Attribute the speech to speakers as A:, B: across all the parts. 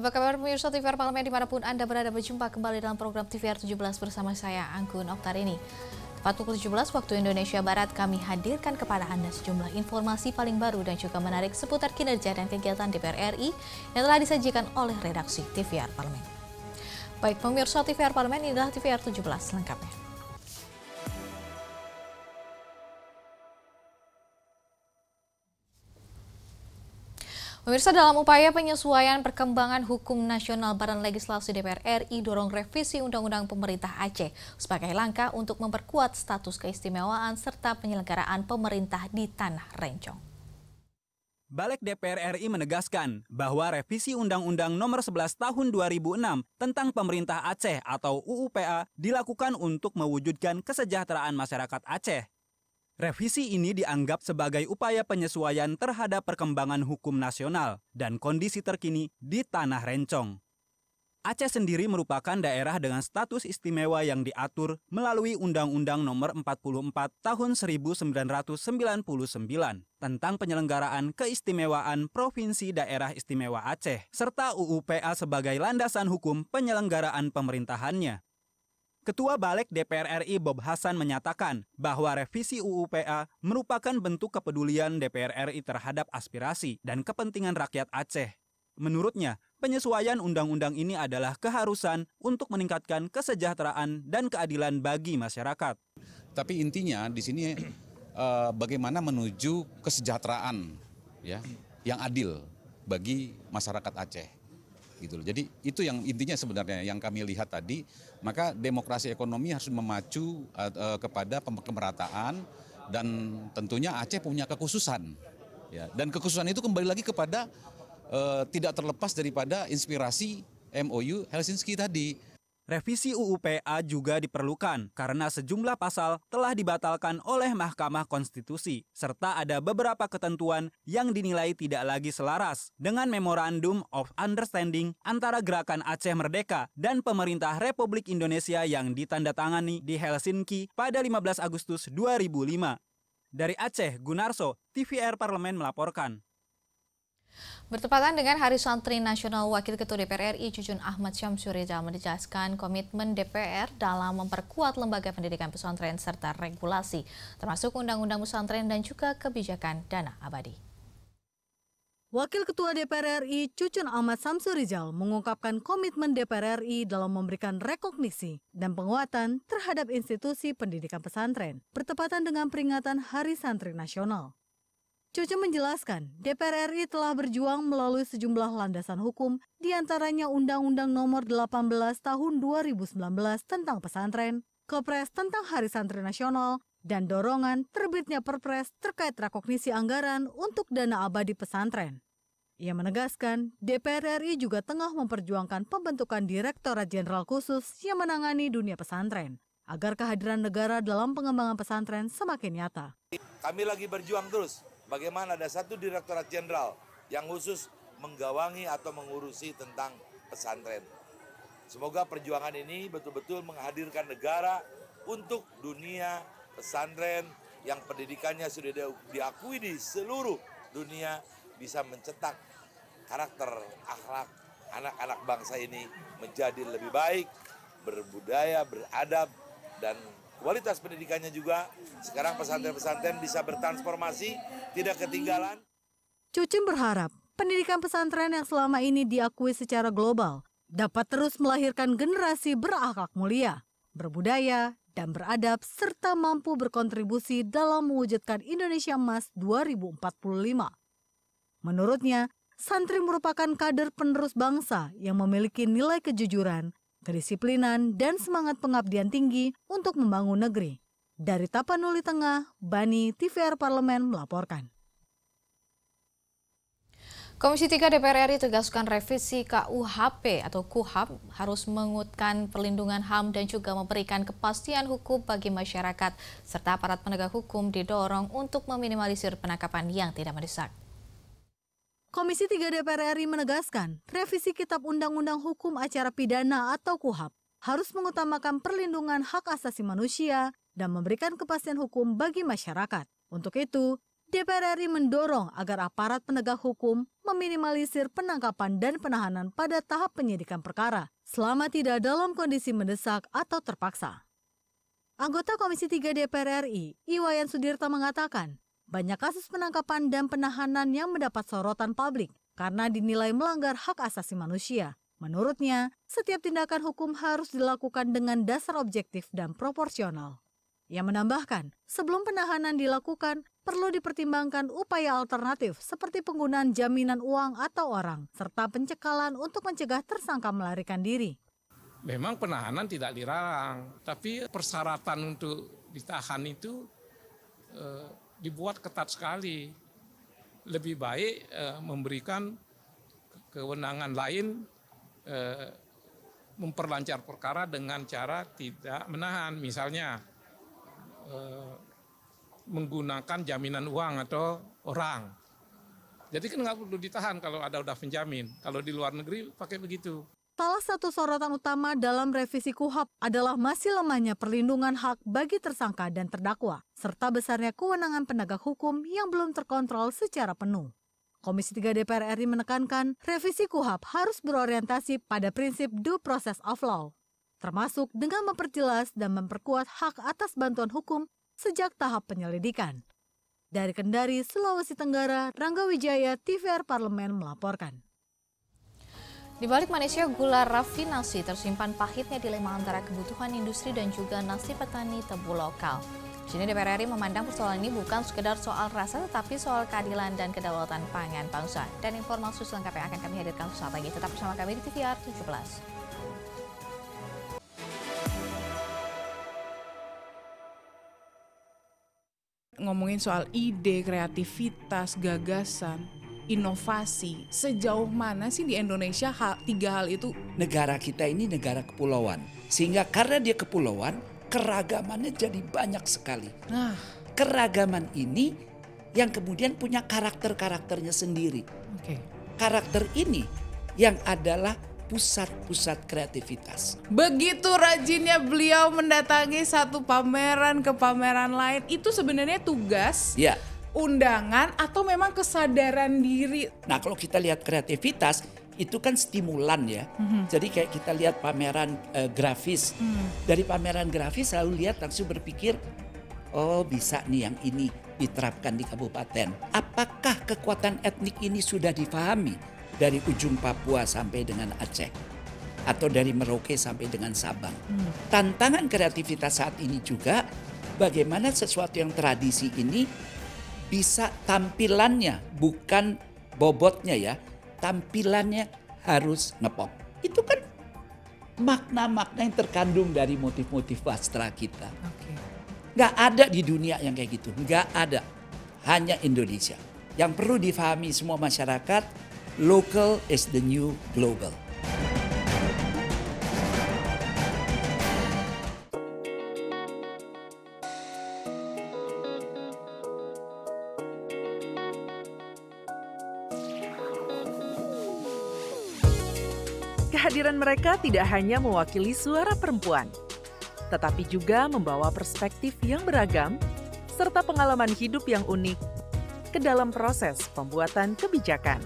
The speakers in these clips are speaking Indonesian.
A: Apa kabar pemirsa TVR Parlemen dimanapun Anda berada, berjumpa kembali dalam program TVR 17 bersama saya Anggun Oktarini. Tepat pukul 17 waktu Indonesia Barat kami hadirkan kepada Anda sejumlah informasi paling baru dan juga menarik seputar kinerja dan kegiatan DPR RI yang telah disajikan oleh redaksi TVR Parlemen. Baik pemirsa TVR Parlemen, inilah TVR 17 lengkapnya. Pemirsa, dalam upaya penyesuaian perkembangan hukum nasional, Badan Legislasi DPR RI dorong revisi Undang-Undang Pemerintah Aceh sebagai langkah untuk memperkuat status keistimewaan serta penyelenggaraan pemerintah di Tanah Rencong.
B: Balik DPR RI menegaskan bahwa revisi Undang-Undang Nomor 11 Tahun 2006 tentang Pemerintah Aceh atau UUPA dilakukan untuk mewujudkan kesejahteraan masyarakat Aceh. Revisi ini dianggap sebagai upaya penyesuaian terhadap perkembangan hukum nasional dan kondisi terkini di Tanah Rencong. Aceh sendiri merupakan daerah dengan status istimewa yang diatur melalui Undang-Undang Nomor 44 Tahun 1999 tentang penyelenggaraan keistimewaan Provinsi Daerah Istimewa Aceh, serta UUPA sebagai landasan hukum penyelenggaraan pemerintahannya. Ketua Balik DPR RI Bob Hasan menyatakan bahwa revisi UUPA merupakan bentuk kepedulian DPR RI terhadap aspirasi dan kepentingan rakyat Aceh. Menurutnya, penyesuaian undang-undang ini adalah keharusan untuk meningkatkan kesejahteraan dan keadilan bagi masyarakat.
C: Tapi intinya di sini bagaimana menuju kesejahteraan ya yang adil bagi masyarakat Aceh. Gitu loh. Jadi itu yang intinya sebenarnya yang kami lihat tadi, maka demokrasi ekonomi harus memacu kepada kemerataan dan tentunya Aceh punya kekhususan. Ya. Dan kekhususan itu kembali lagi kepada tidak terlepas daripada inspirasi MOU Helsinki tadi.
B: Revisi UUPA juga diperlukan karena sejumlah pasal telah dibatalkan oleh Mahkamah Konstitusi, serta ada beberapa ketentuan yang dinilai tidak lagi selaras dengan Memorandum of Understanding antara Gerakan Aceh Merdeka dan Pemerintah Republik Indonesia yang ditandatangani di Helsinki pada 15 Agustus 2005. Dari Aceh, Gunarso, TVR Parlemen melaporkan.
A: Bertepatan dengan Hari Santri Nasional, Wakil Ketua DPR RI Cucun Ahmad Syamsuriza menegaskan komitmen DPR dalam memperkuat lembaga pendidikan pesantren serta regulasi, termasuk Undang-Undang Pesantren dan juga kebijakan dana abadi.
D: Wakil Ketua DPR RI Cucun Ahmad Syamsurizal mengungkapkan komitmen DPR RI dalam memberikan rekognisi dan penguatan terhadap institusi pendidikan pesantren, bertepatan dengan peringatan Hari Santri Nasional. Cucu menjelaskan, DPR RI telah berjuang melalui sejumlah landasan hukum, diantaranya Undang-Undang Nomor 18 Tahun 2019 tentang pesantren, Kepres tentang Hari Santri Nasional, dan dorongan terbitnya Perpres terkait rekognisi anggaran untuk dana abadi pesantren. Ia menegaskan, DPR RI juga tengah memperjuangkan pembentukan Direktorat Jenderal Khusus yang menangani dunia pesantren, agar kehadiran negara dalam pengembangan pesantren semakin nyata.
E: Kami lagi berjuang terus. Bagaimana ada satu direktorat jenderal yang khusus menggawangi atau mengurusi tentang pesantren. Semoga perjuangan ini betul-betul menghadirkan negara untuk dunia pesantren yang pendidikannya sudah diakui di seluruh dunia, bisa mencetak karakter akhlak anak-anak bangsa ini menjadi lebih baik, berbudaya, beradab, dan kualitas pendidikannya juga. Sekarang pesantren-pesantren bisa bertransformasi, tidak ketinggalan.
D: Cucun berharap pendidikan pesantren yang selama ini diakui secara global dapat terus melahirkan generasi berakhlak mulia, berbudaya, dan beradab, serta mampu berkontribusi dalam mewujudkan Indonesia Emas 2045. Menurutnya, santri merupakan kader penerus bangsa yang memiliki nilai kejujuran, kedisiplinan, dan semangat pengabdian tinggi untuk membangun negeri. Dari Tapanuli Tengah, Bani, TVR Parlemen melaporkan.
A: Komisi 3 DPR RI tegaskan revisi KUHP atau KUHAP harus mengutkan perlindungan HAM dan juga memberikan kepastian hukum bagi masyarakat, serta aparat penegak hukum didorong untuk meminimalisir penangkapan yang tidak mendesak.
D: Komisi 3 DPR RI menegaskan, revisi Kitab Undang-Undang Hukum Acara Pidana atau KUHAP harus mengutamakan perlindungan hak asasi manusia dan memberikan kepastian hukum bagi masyarakat. Untuk itu, DPR RI mendorong agar aparat penegak hukum meminimalisir penangkapan dan penahanan pada tahap penyidikan perkara selama tidak dalam kondisi mendesak atau terpaksa. Anggota Komisi 3 DPR RI, Iwayan Sudirta mengatakan, banyak kasus penangkapan dan penahanan yang mendapat sorotan publik karena dinilai melanggar hak asasi manusia. Menurutnya, setiap tindakan hukum harus dilakukan dengan dasar objektif dan proporsional. Ia menambahkan, sebelum penahanan dilakukan, perlu dipertimbangkan upaya alternatif seperti penggunaan jaminan uang atau orang, serta pencekalan untuk mencegah tersangka melarikan diri.
F: Memang penahanan tidak dilarang, tapi persyaratan untuk ditahan itu dibuat ketat sekali. Lebih baik memberikan kewenangan lain, memperlancar perkara dengan cara tidak menahan, misalnya menggunakan jaminan uang atau orang. Jadi kan nggak perlu ditahan kalau ada udah penjamin. Kalau di luar negeri pakai begitu.
D: Salah satu sorotan utama dalam revisi KUHP adalah masih lemahnya perlindungan hak bagi tersangka dan terdakwa, serta besarnya kewenangan penegak hukum yang belum terkontrol secara penuh. Komisi 3 DPR RI menekankan revisi KUHP harus berorientasi pada prinsip due process of law, termasuk dengan memperjelas dan memperkuat hak atas bantuan hukum sejak tahap penyelidikan. Dari Kendari, Sulawesi Tenggara, Rangga Wijaya, TVR Parlemen melaporkan.
A: Di balik manisnya gula rafinasi tersimpan pahitnya dilema antara kebutuhan industri dan juga nasib petani tebu lokal. Di sini DPR RI memandang persoalan ini bukan sekedar soal rasa tetapi soal keadilan dan kedaulatan pangan bangsa. Dan informasi selengkapnya akan kami hadirkan sesaat lagi. Tetap bersama kami di TVR 17.
G: Ngomongin soal ide, kreativitas, gagasan, inovasi, sejauh mana sih di Indonesia tiga hal itu?
H: Negara kita ini negara kepulauan, sehingga karena dia kepulauan, keragamannya jadi banyak sekali.
G: Nah,
H: keragaman ini yang kemudian punya karakter-karakternya sendiri.
G: Oke.
H: Karakter ini yang adalah pusat-pusat kreativitas.
G: Begitu rajinnya beliau mendatangi satu pameran ke pameran lain, itu sebenarnya tugas,
H: Ya.
G: undangan, atau memang kesadaran diri?
H: Nah, kalau kita lihat kreativitas, itu kan stimulan ya. Jadi kayak kita lihat pameran grafis. Dari pameran grafis lalu lihat langsung berpikir, oh bisa nih yang ini diterapkan di kabupaten. Apakah kekuatan etnik ini sudah difahami? Dari ujung Papua sampai dengan Aceh atau dari Merauke sampai dengan Sabang. Tantangan kreativitas saat ini juga bagaimana sesuatu yang tradisi ini bisa tampilannya, bukan bobotnya ya, tampilannya harus ngepop. Itu kan makna-makna yang terkandung dari motif-motif wastra kita. Nggak ada di dunia yang kayak gitu, nggak ada, hanya Indonesia. Yang perlu difahami semua masyarakat, local is the new global.
I: Kehadiran mereka tidak hanya mewakili suara perempuan, tetapi juga membawa perspektif yang beragam serta pengalaman hidup yang unik ke dalam proses pembuatan kebijakan.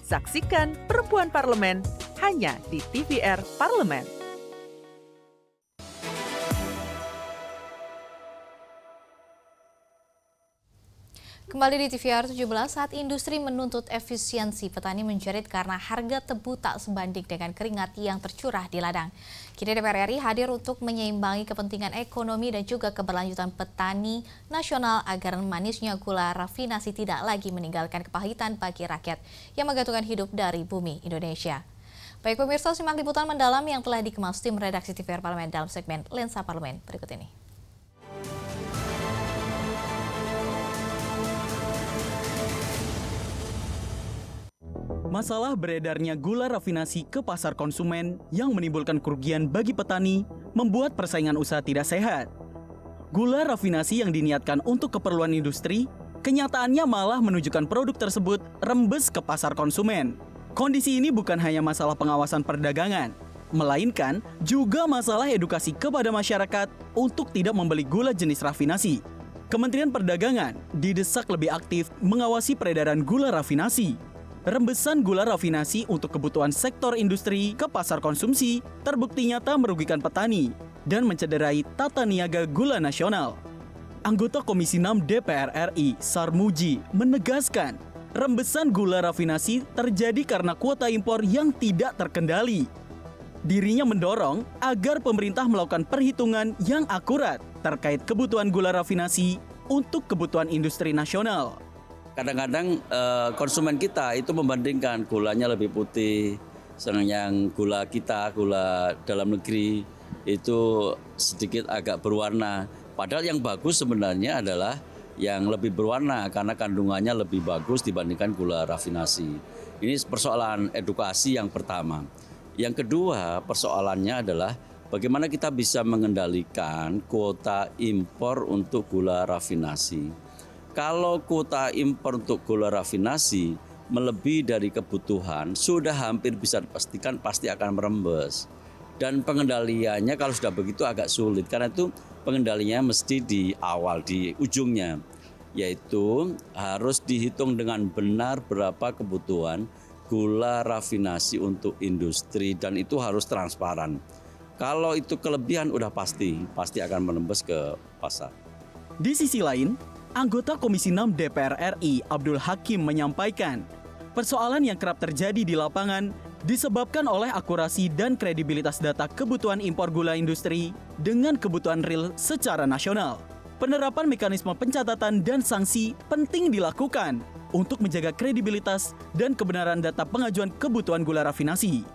I: Saksikan Perempuan Parlemen hanya di TVR Parlemen.
A: Kembali di TVR 17, saat industri menuntut efisiensi, petani menjerit karena harga tebu tak sebanding dengan keringat yang tercurah di ladang. Kini DPR RI hadir untuk menyeimbangi kepentingan ekonomi dan juga keberlanjutan petani nasional agar manisnya gula rafinasi tidak lagi meninggalkan kepahitan bagi rakyat yang menggantungkan hidup dari bumi Indonesia. Baik pemirsa, simak liputan mendalam yang telah dikemas tim redaksi TVR Parlemen dalam segmen Lensa Parlemen berikut ini.
B: Masalah beredarnya gula rafinasi ke pasar konsumen yang menimbulkan kerugian bagi petani membuat persaingan usaha tidak sehat. Gula rafinasi yang diniatkan untuk keperluan industri, kenyataannya malah menunjukkan produk tersebut rembes ke pasar konsumen. Kondisi ini bukan hanya masalah pengawasan perdagangan, melainkan juga masalah edukasi kepada masyarakat untuk tidak membeli gula jenis rafinasi.
J: Kementerian Perdagangan didesak lebih aktif mengawasi peredaran gula rafinasi. Rembesan gula rafinasi untuk kebutuhan sektor industri ke pasar konsumsi terbukti nyata merugikan petani dan mencederai tata niaga gula nasional. Anggota Komisi 6 DPR RI, Sarmuji, menegaskan rembesan gula rafinasi terjadi karena kuota impor yang tidak terkendali. Dirinya mendorong agar pemerintah melakukan perhitungan yang akurat terkait kebutuhan gula rafinasi untuk kebutuhan industri nasional.
K: Kadang-kadang konsumen kita itu membandingkan gulanya lebih putih, sedangkan yang gula kita, gula dalam negeri itu sedikit agak berwarna. Padahal yang bagus sebenarnya adalah yang lebih berwarna karena kandungannya lebih bagus dibandingkan gula rafinasi. Ini persoalan edukasi yang pertama. Yang kedua persoalannya adalah bagaimana kita bisa mengendalikan kuota impor untuk gula rafinasi. Kalau kuota impor untuk gula rafinasi melebihi dari kebutuhan, sudah hampir bisa dipastikan pasti akan merembes. Dan pengendaliannya kalau sudah begitu agak sulit, karena itu pengendaliannya mesti di awal, di ujungnya. Yaitu harus dihitung dengan benar berapa kebutuhan gula rafinasi untuk industri dan itu harus transparan. Kalau itu kelebihan udah pasti akan menembus ke pasar.
J: Di sisi lain, anggota Komisi 6 DPR RI Abdul Hakim menyampaikan, persoalan yang kerap terjadi di lapangan disebabkan oleh akurasi dan kredibilitas data kebutuhan impor gula industri dengan kebutuhan real secara nasional. Penerapan mekanisme pencatatan dan sanksi penting dilakukan untuk menjaga kredibilitas dan kebenaran data pengajuan kebutuhan gula rafinasi.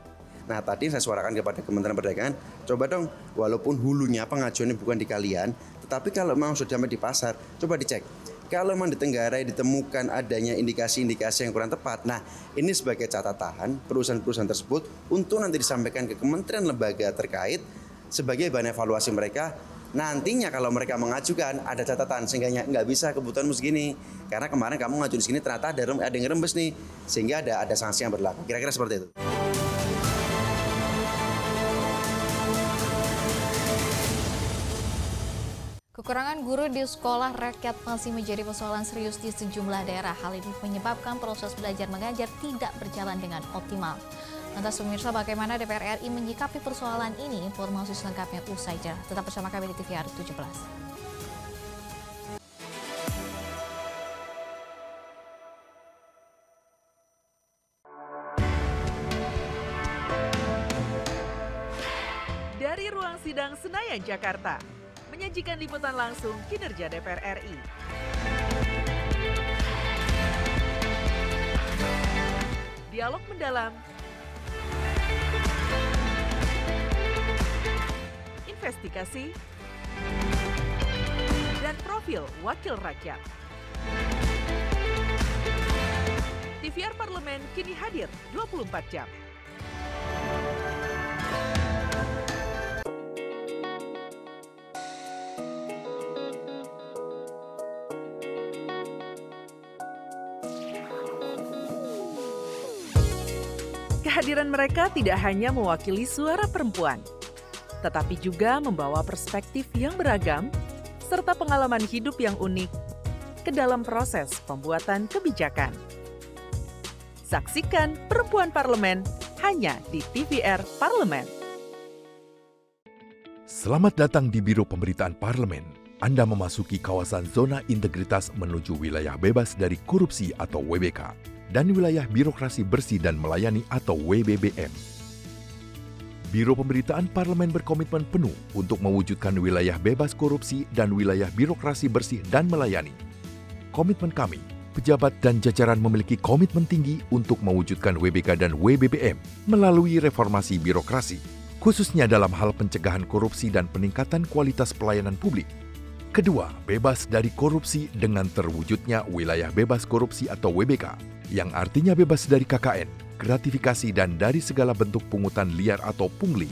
L: Nah, tadi saya suarakan kepada Kementerian Perdagangan, coba dong, walaupun hulunya pengajuannya bukan di kalian, tetapi kalau memang sudah sampai di pasar, coba dicek. Kalau memang di Tenggarai ditemukan adanya indikasi-indikasi yang kurang tepat, nah ini sebagai catatan perusahaan-perusahaan tersebut untuk nanti disampaikan ke kementerian lembaga terkait sebagai bahan evaluasi mereka. Nantinya kalau mereka mengajukan ada catatan sehingga nggak bisa kebutuhanmu segini karena kemarin kamu ngajuin segini ternyata ada yang rembes nih sehingga ada sanksi yang berlaku. Kira-kira seperti itu.
A: Kekurangan guru di sekolah rakyat masih menjadi persoalan serius di sejumlah daerah. Hal ini menyebabkan proses belajar mengajar tidak berjalan dengan optimal. Lantas pemirsa, bagaimana DPR RI menyikapi persoalan ini? Informasi selengkapnya usai jeda. Tetap bersama kami di TVR 17.
I: Dari ruang sidang Senayan, Jakarta, menyajikan liputan langsung kinerja DPR RI. Dialog mendalam, investigasi, dan profil wakil rakyat. TVR Parlemen kini hadir 24 jam. Kehadiran mereka tidak hanya mewakili suara perempuan, tetapi juga membawa perspektif yang beragam serta pengalaman hidup yang unik ke dalam proses pembuatan kebijakan. Saksikan Perempuan Parlemen hanya di TVR Parlemen.
M: Selamat datang di Biro Pemberitaan Parlemen. Anda memasuki kawasan zona integritas menuju wilayah bebas dari korupsi atau WBK dan wilayah birokrasi bersih dan melayani atau WBBM. Biro Pemberitaan Parlemen berkomitmen penuh untuk mewujudkan wilayah bebas korupsi dan wilayah birokrasi bersih dan melayani. Komitmen kami, pejabat dan jajaran memiliki komitmen tinggi untuk mewujudkan WBK dan WBBM melalui reformasi birokrasi, khususnya dalam hal pencegahan korupsi dan peningkatan kualitas pelayanan publik. Kedua, bebas dari korupsi dengan terwujudnya wilayah bebas korupsi atau WBK, yang artinya bebas dari KKN, gratifikasi dan dari segala bentuk pungutan liar atau pungli.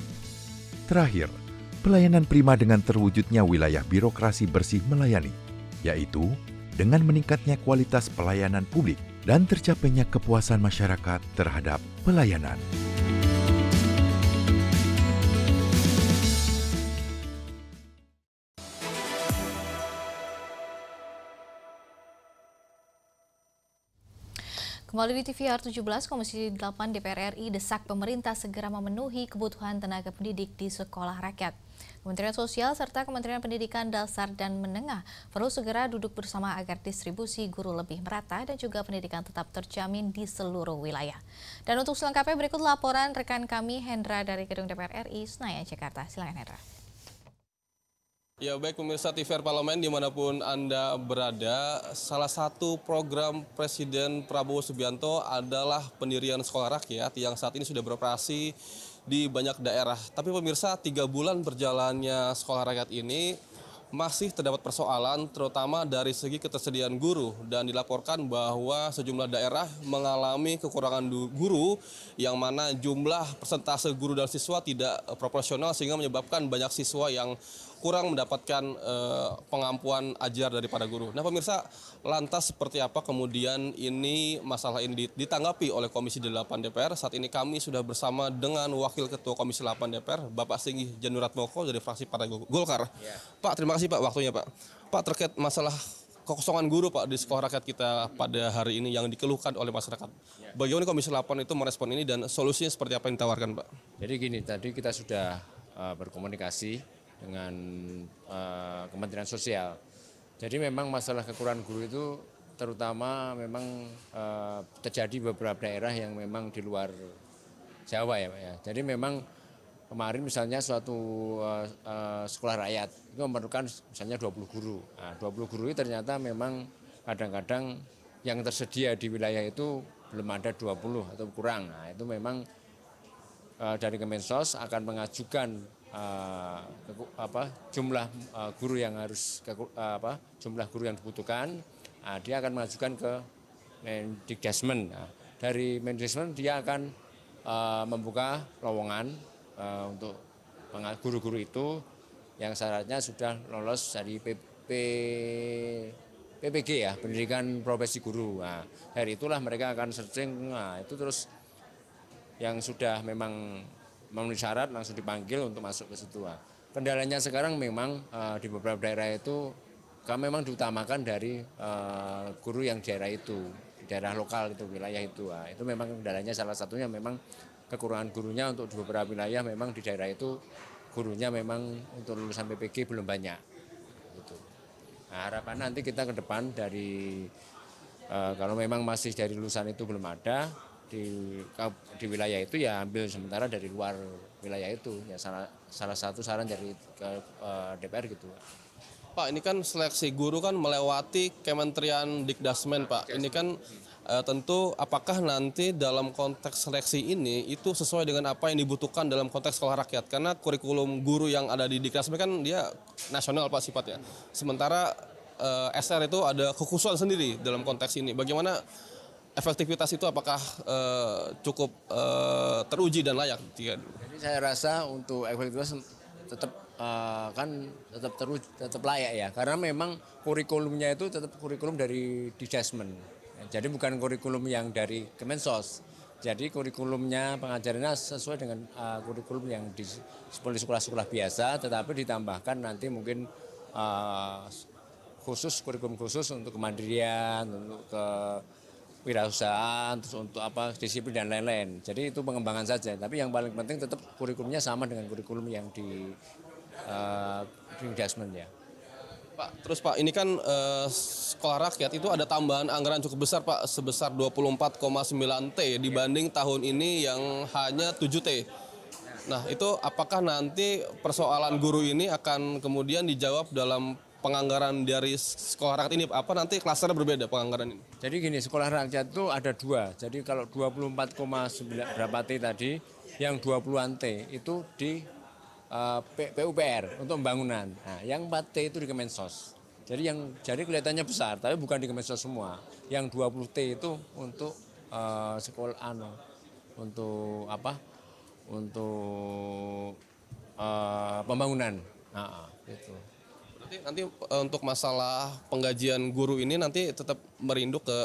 M: Terakhir, pelayanan prima dengan terwujudnya wilayah birokrasi bersih melayani, yaitu dengan meningkatnya kualitas pelayanan publik dan tercapainya kepuasan masyarakat terhadap pelayanan.
A: Kembali di TVR 17, Komisi 8 DPR RI desak pemerintah segera memenuhi kebutuhan tenaga pendidik di sekolah rakyat. Kementerian Sosial serta Kementerian Pendidikan Dasar dan Menengah perlu segera duduk bersama agar distribusi guru lebih merata dan juga pendidikan tetap terjamin di seluruh wilayah. Dan untuk selengkapnya berikut laporan rekan kami Hendra dari Gedung DPR RI Senayan, Jakarta. Silakan Hendra.
N: Ya baik pemirsa TVR Parlemen dimanapun Anda berada, salah satu program Presiden Prabowo Subianto adalah pendirian sekolah rakyat yang saat ini sudah beroperasi di banyak daerah. Tapi pemirsa, 3 bulan berjalannya sekolah rakyat ini masih terdapat persoalan terutama dari segi ketersediaan guru dan dilaporkan bahwa sejumlah daerah mengalami kekurangan guru yang mana jumlah persentase guru dan siswa tidak proporsional sehingga menyebabkan banyak siswa yang kurang mendapatkan pengampuan ajar daripada guru. Nah pemirsa, lantas seperti apa kemudian ini masalah ini ditanggapi oleh Komisi 8 DPR. Saat ini kami sudah bersama dengan Wakil Ketua Komisi 8 DPR, Bapak Singgih Januratmoko dari fraksi Partai Golkar. Pak, terima kasih Pak waktunya Pak. Pak, terkait masalah kekosongan guru Pak di sekolah rakyat kita pada hari ini yang dikeluhkan oleh masyarakat. Bagaimana Komisi 8 itu merespon ini dan solusinya seperti apa yang ditawarkan Pak?
O: Jadi gini, tadi kita sudah berkomunikasi dengan Kementerian Sosial. Jadi memang masalah kekurangan guru itu terutama memang terjadi beberapa daerah yang memang di luar Jawa ya Pak ya. Jadi memang kemarin misalnya suatu sekolah rakyat itu memerlukan misalnya 20 guru. Nah, 20 guru itu ternyata memang kadang-kadang yang tersedia di wilayah itu belum ada 20 atau kurang. Nah, itu memang dari Kemensos akan mengajukan jumlah guru yang harus jumlah guru yang dibutuhkan. Nah, dia akan mengajukan ke Mendikdasmen. Nah, dari Mendikdasmen dia akan membuka lowongan untuk guru-guru itu yang syaratnya sudah lolos dari PPG ya, pendidikan profesi guru. Nah, dari itulah mereka akan searching. Nah, itu terus yang sudah memang memenuhi syarat langsung dipanggil untuk masuk ke situ. Kendalanya sekarang memang di beberapa daerah itu kami memang diutamakan dari guru yang daerah itu, daerah lokal itu, wilayah itu. Nah, itu memang kendalanya salah satunya memang kekurangan gurunya untuk di beberapa wilayah memang di daerah itu gurunya memang untuk lulusan PPG belum banyak. Gitu. Nah, harapan nanti kita ke depan dari kalau memang masih dari lulusan itu belum ada di wilayah itu ya ambil sementara dari luar wilayah itu ya salah satu saran dari DPR gitu.
N: Pak, ini kan seleksi guru kan melewati Kementerian Dikdasmen Pak. Ini kan tentu apakah nanti dalam konteks seleksi ini itu sesuai dengan apa yang dibutuhkan dalam konteks sekolah rakyat, karena kurikulum guru yang ada di Dikdasmen kan dia nasional Pak sifatnya. Sementara SR itu ada kekhususan sendiri dalam konteks ini. Bagaimana efektivitas itu apakah cukup teruji dan layak?
O: Jadi saya rasa untuk efektivitas tetap tetap layak ya, karena memang kurikulumnya itu tetap kurikulum dari Dikdasmen. Jadi bukan kurikulum yang dari Kemensos. Jadi kurikulumnya pengajarannya sesuai dengan kurikulum yang di sekolah-sekolah biasa, tetapi ditambahkan nanti mungkin kurikulum khusus untuk kemandirian, untuk kewirausahaan, terus untuk disiplin dan lain-lain. Jadi itu pengembangan saja. Tapi yang paling penting tetap kurikulumnya sama dengan kurikulum yang di Dikdasmen ya.
N: Pak, terus Pak, ini kan sekolah rakyat itu ada tambahan anggaran cukup besar Pak, sebesar 24,9 T dibanding tahun ini yang hanya 7 T. Nah, itu apakah nanti persoalan guru ini akan kemudian dijawab dalam penganggaran dari sekolah rakyat ini? Apa nanti klasternya berbeda penganggaran ini?
O: Jadi gini, sekolah rakyat itu ada 2. Jadi kalau 24,9 berapa T tadi, yang 20-an T itu di PUPR untuk pembangunan. Nah, yang 4T itu di Kemensos. Jadi kelihatannya besar, tapi bukan di Kemensos semua. Yang 20T itu untuk sekolah untuk Untuk pembangunan. Nah, itu.
N: Berarti nanti untuk masalah penggajian guru ini nanti tetap merinduk ke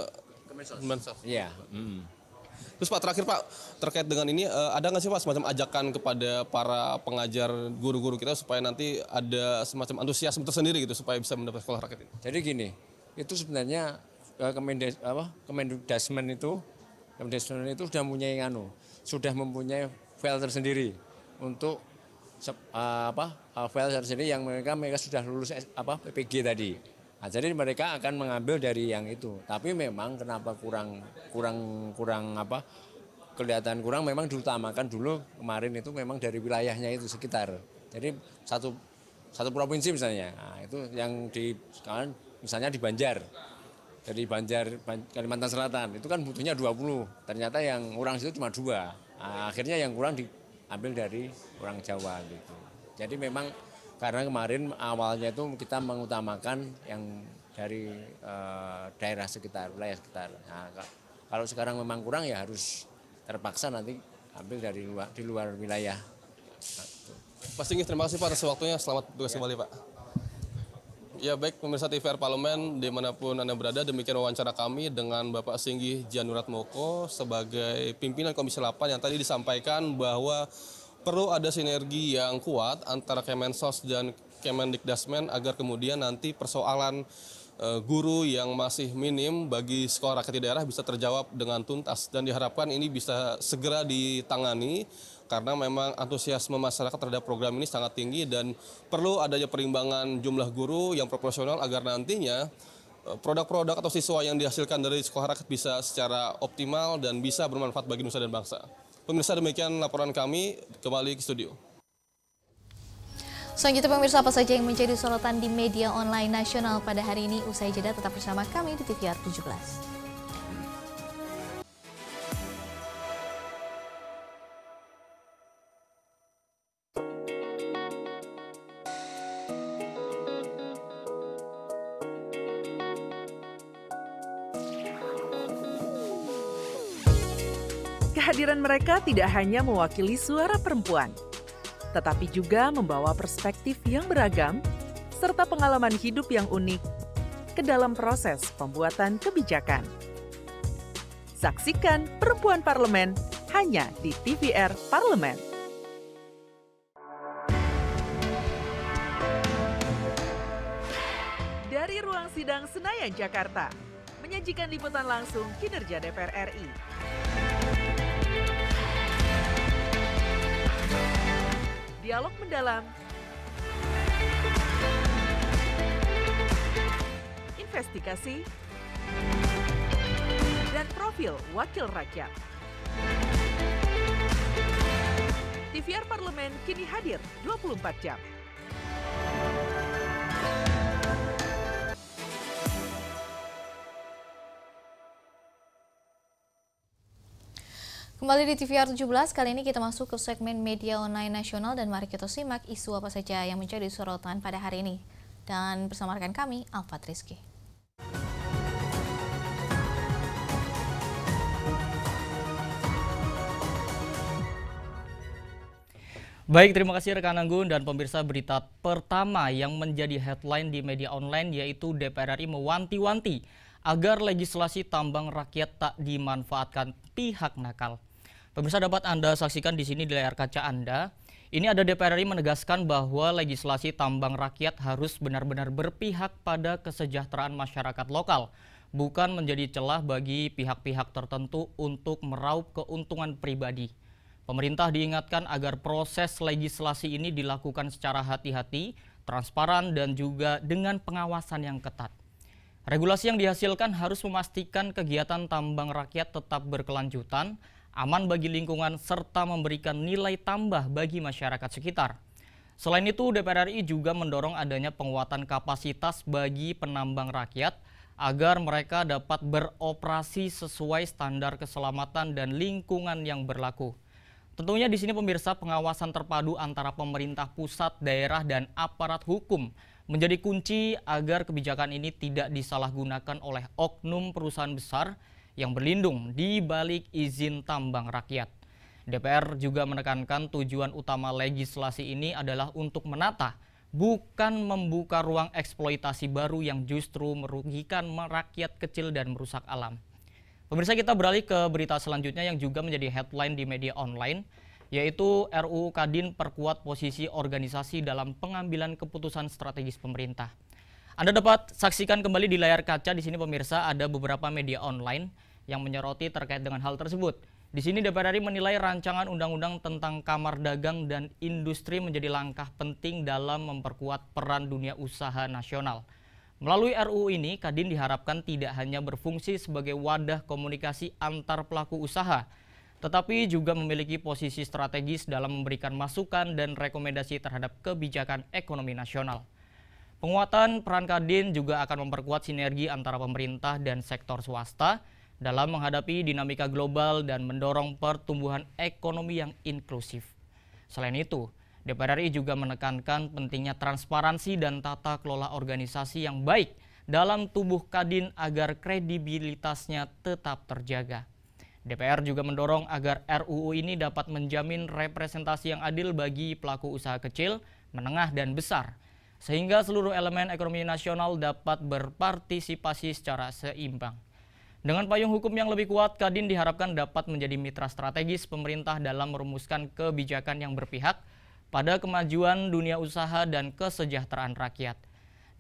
N: Kemensos.
O: Iya.
N: Terus Pak, terakhir Pak, terkait dengan ini ada nggak sih Pak semacam ajakan kepada para pengajar guru-guru kita supaya nanti ada semacam antusiasme tersendiri gitu supaya bisa mendapat sekolah rakyat ini?
O: Jadi gini, itu sebenarnya Kemendikdasmen itu Kemendikbud itu sudah mempunyai file tersendiri untuk file tersendiri yang mereka sudah lulus PPG tadi. Nah, jadi mereka akan mengambil dari yang itu. Tapi memang kenapa kurang kelihatan kurang, memang diutamakan dulu kemarin itu memang dari wilayahnya itu sekitar. Jadi satu provinsi misalnya, nah, itu yang misalnya di Banjar. Dari Banjar Kalimantan Selatan itu kan butuhnya 20. Ternyata yang orang situ cuma 2. Nah, akhirnya yang kurang diambil dari orang Jawa gitu. Jadi memang karena kemarin awalnya itu kita mengutamakan yang dari daerah sekitar, wilayah sekitar. Nah, kalau sekarang memang kurang ya harus terpaksa nanti ambil dari di luar wilayah.
N: Pak Singgih, terima kasih Pak atas waktunya. Selamat bertugas kembali Pak. Ya baik, pemirsa TVR Parlemen dimanapun Anda berada, demikian wawancara kami dengan Bapak Singgih Djanuratmoko sebagai pimpinan Komisi 8 yang tadi disampaikan bahwa perlu ada sinergi yang kuat antara Kemensos dan Kemendikdasmen agar kemudian nanti persoalan guru yang masih minim bagi sekolah rakyat di daerah bisa terjawab dengan tuntas, dan diharapkan ini bisa segera ditangani karena memang antusiasme masyarakat terhadap program ini sangat tinggi dan perlu adanya perimbangan jumlah guru yang proporsional agar nantinya produk-produk atau siswa yang dihasilkan dari sekolah rakyat bisa secara optimal dan bisa bermanfaat bagi nusa dan bangsa. Pemirsa, demikian laporan kami, kembali ke studio.
A: Selanjutnya pemirsa, apa saja yang menjadi sorotan di media online nasional pada hari ini? Usai jeda tetap bersama kami di TVR 17.
I: Kehadiran mereka tidak hanya mewakili suara perempuan, tetapi juga membawa perspektif yang beragam serta pengalaman hidup yang unik ke dalam proses pembuatan kebijakan. Saksikan Perempuan Parlemen hanya di TVR Parlemen. Dari ruang sidang Senayan, Jakarta, menyajikan liputan langsung kinerja DPR RI. Dialog mendalam, investigasi, dan profil wakil rakyat. TVR Parlemen kini hadir 24 jam.
A: Kembali di TVR 17, kali ini kita masuk ke segmen media online nasional dan mari kita simak isu apa saja yang menjadi sorotan pada hari ini. Dan bersama rekan kami, Alfat Rizky.
P: Baik, terima kasih rekan Anggun dan pemirsa. Berita pertama yang menjadi headline di media online yaitu DPR RI mewanti-wanti agar legislasi tambang rakyat tak dimanfaatkan pihak nakal. Pemirsa, dapat Anda saksikan di sini di layar kaca Anda. Ini ada DPR RI menegaskan bahwa legislasi tambang rakyat harus benar-benar berpihak pada kesejahteraan masyarakat lokal, bukan menjadi celah bagi pihak-pihak tertentu untuk meraup keuntungan pribadi. Pemerintah diingatkan agar proses legislasi ini dilakukan secara hati-hati, transparan, dan juga dengan pengawasan yang ketat. Regulasi yang dihasilkan harus memastikan kegiatan tambang rakyat tetap berkelanjutan, aman bagi lingkungan, serta memberikan nilai tambah bagi masyarakat sekitar. Selain itu, DPR RI juga mendorong adanya penguatan kapasitas bagi penambang rakyat agar mereka dapat beroperasi sesuai standar keselamatan dan lingkungan yang berlaku. Tentunya di sini pemirsa, pengawasan terpadu antara pemerintah pusat, daerah, dan aparat hukum menjadi kunci agar kebijakan ini tidak disalahgunakan oleh oknum perusahaan besar yang berlindung di balik izin tambang rakyat. DPR juga menekankan tujuan utama legislasi ini adalah untuk menata, bukan membuka ruang eksploitasi baru yang justru merugikan rakyat kecil dan merusak alam. Pemirsa, kita beralih ke berita selanjutnya yang juga menjadi headline di media online, yaitu RUU Kadin perkuat posisi organisasi dalam pengambilan keputusan strategis pemerintah. Anda dapat saksikan kembali di layar kaca di sini pemirsa, ada beberapa media online yang menyoroti terkait dengan hal tersebut. Di sini DPR RI menilai rancangan undang-undang tentang Kamar Dagang dan Industri menjadi langkah penting dalam memperkuat peran dunia usaha nasional. Melalui RUU ini, Kadin diharapkan tidak hanya berfungsi sebagai wadah komunikasi antar pelaku usaha, tetapi juga memiliki posisi strategis dalam memberikan masukan dan rekomendasi terhadap kebijakan ekonomi nasional. Penguatan peran Kadin juga akan memperkuat sinergi antara pemerintah dan sektor swasta dalam menghadapi dinamika global dan mendorong pertumbuhan ekonomi yang inklusif. Selain itu, DPR RI juga menekankan pentingnya transparansi dan tata kelola organisasi yang baik dalam tubuh Kadin agar kredibilitasnya tetap terjaga. DPR juga mendorong agar RUU ini dapat menjamin representasi yang adil bagi pelaku usaha kecil, menengah, dan besar, sehingga seluruh elemen ekonomi nasional dapat berpartisipasi secara seimbang. Dengan payung hukum yang lebih kuat, Kadin diharapkan dapat menjadi mitra strategis pemerintah dalam merumuskan kebijakan yang berpihak pada kemajuan dunia usaha dan kesejahteraan rakyat.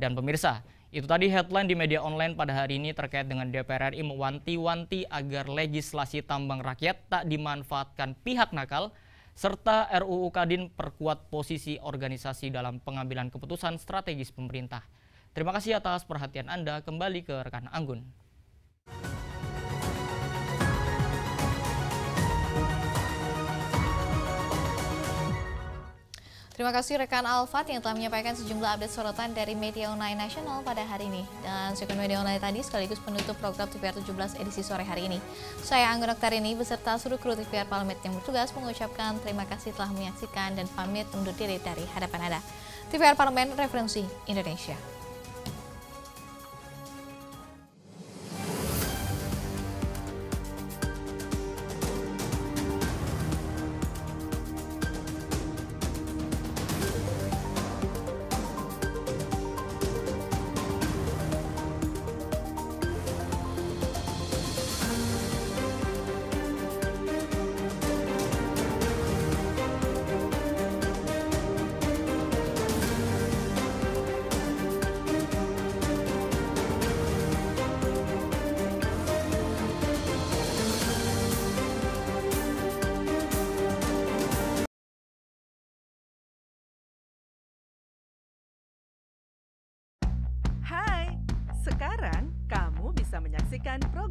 P: Dan pemirsa, itu tadi headline di media online pada hari ini terkait dengan DPR RI mewanti-wanti agar legislasi tambang rakyat tak dimanfaatkan pihak nakal, serta RUU Kadin perkuat posisi organisasi dalam pengambilan keputusan strategis pemerintah. Terima kasih atas perhatian Anda. Kembali ke rekan Anggun.
A: Terima kasih rekan Alfat yang telah menyampaikan sejumlah update sorotan dari media online nasional pada hari ini. Dan segmen media online tadi sekaligus penutup program TVR 17 edisi sore hari ini. Saya Anggun Oktarini beserta seluruh kru TVR Parlemen yang bertugas mengucapkan terima kasih telah menyaksikan dan pamit undur diri dari hadapan Anda. TVR Parlemen, referensi Indonesia.
I: Sekarang kamu bisa menyaksikan program